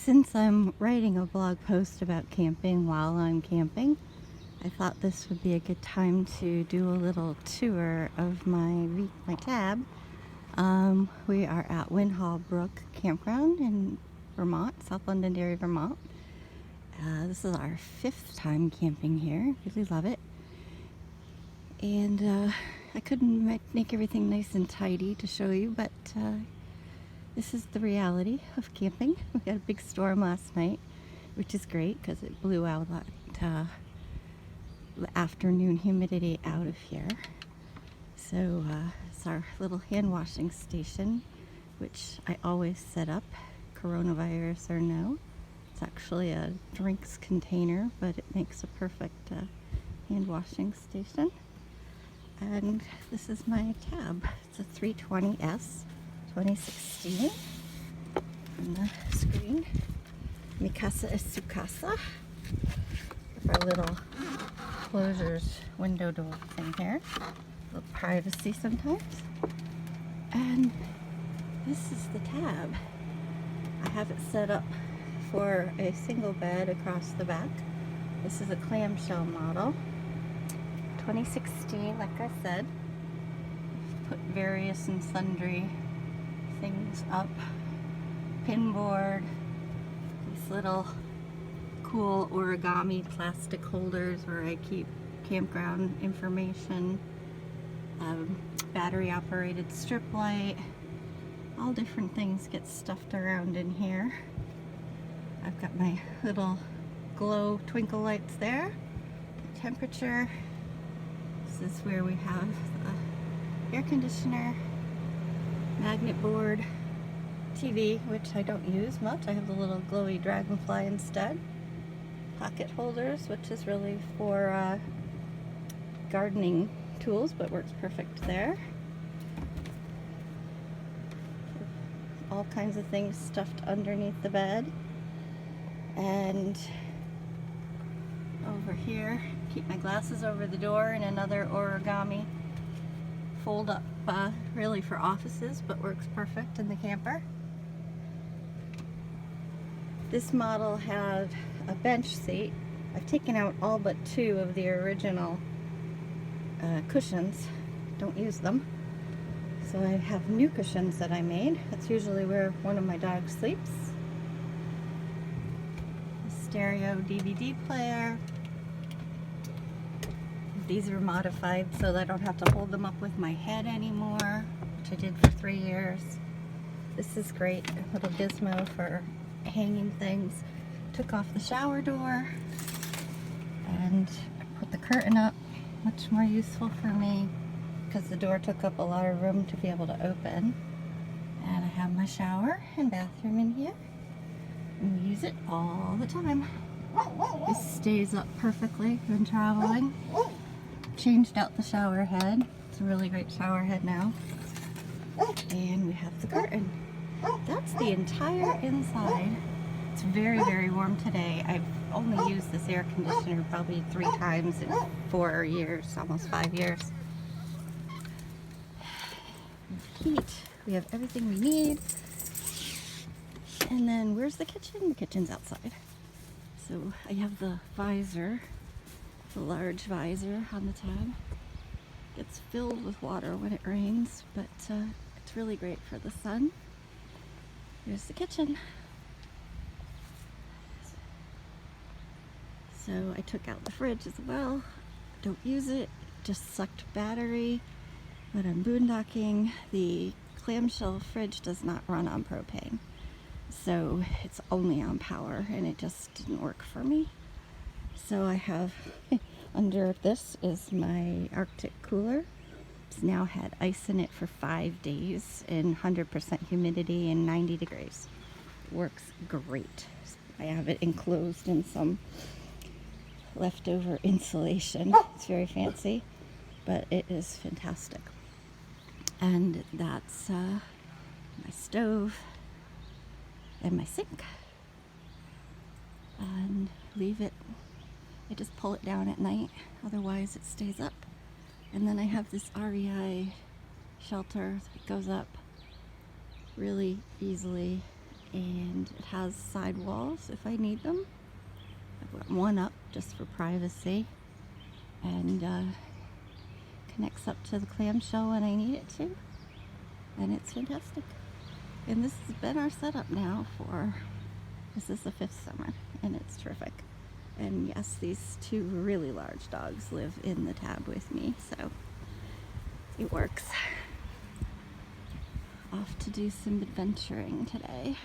Since I'm writing a blog post about camping while I'm camping, I thought this would be a good time to do a little tour of my tab. We are at Winhall Brook Campground in Vermont, South Londonderry, Vermont. This is our 5th time camping here. Really love it. And I couldn't make everything nice and tidy to show you, but this is the reality of camping. We had a big storm last night, which is great because it blew out that the afternoon humidity out of here. So it's our little hand washing station, which I always set up, coronavirus or no. It's actually a drinks container, but it makes a perfect hand washing station. And this is my tab. It's a 320S 2016 on the screen. Mi casa es su casa. Our little closures window door thing here. A little privacy sometimes. And this is the tab. I have it set up for a single bed across the back. This is a clamshell model. 2016, like I said. Put various and sundry things up. Pinboard. These little cool origami plastic holders where I keep campground information. Battery operated strip light. All different things get stuffed around in here. I've got my little glow twinkle lights there. Temperature. This is where we have the air conditioner, magnet board, TV, which I don't use much. I have the little glowy dragonfly instead. Pocket holders, which is really for gardening tools, but works perfect there. All kinds of things stuffed underneath the bed. And over here, keep my glasses over the door, and another origami fold up, really for offices, but works perfect in the camper. This model had a bench seat. I've taken out all but 2 of the original cushions. Don't use them. So I have new cushions that I made. That's usually where one of my dogs sleeps. A stereo DVD player. These are modified so that I don't have to hold them up with my head anymore, which I did for 3 years. This is great, a little gizmo for hanging things. Took off the shower door and put the curtain up, much more useful for me because the door took up a lot of room to be able to open. And I have my shower and bathroom in here, and we use it all the time. This stays up perfectly when traveling. Changed out the shower head. It's a really great shower head now. And we have the curtain. That's the entire inside. It's very, very warm today. I've only used this air conditioner probably 3 times in 4 years, almost 5 years. Heat. We have everything we need. And then where's the kitchen? The kitchen's outside. So I have the visor, the large visor on the tab. It's filled with water when it rains, but it's really great for the sun. Here's the kitchen. So I took out the fridge as well. Don't use it, just sucked battery. When I'm boondocking, the clamshell fridge does not run on propane. So it's only on power, and it just didn't work for me. So I have, under this is my Arctic cooler. It's now had ice in it for 5 days in 100% humidity and 90 degrees. Works great. I have it enclosed in some leftover insulation. It's very fancy, but it is fantastic. And that's my stove and my sink. And leave it, I just pull it down at night, otherwise it stays up. And then I have this REI shelter that goes up really easily and it has sidewalls if I need them. I've got one up just for privacy, and connects up to the clamshell when I need it to, and it's fantastic. And this has been our setup now this is the 5th summer, and it's terrific. And yes, these 2 really large dogs live in the tab with me, so it works. Off to do some adventuring today.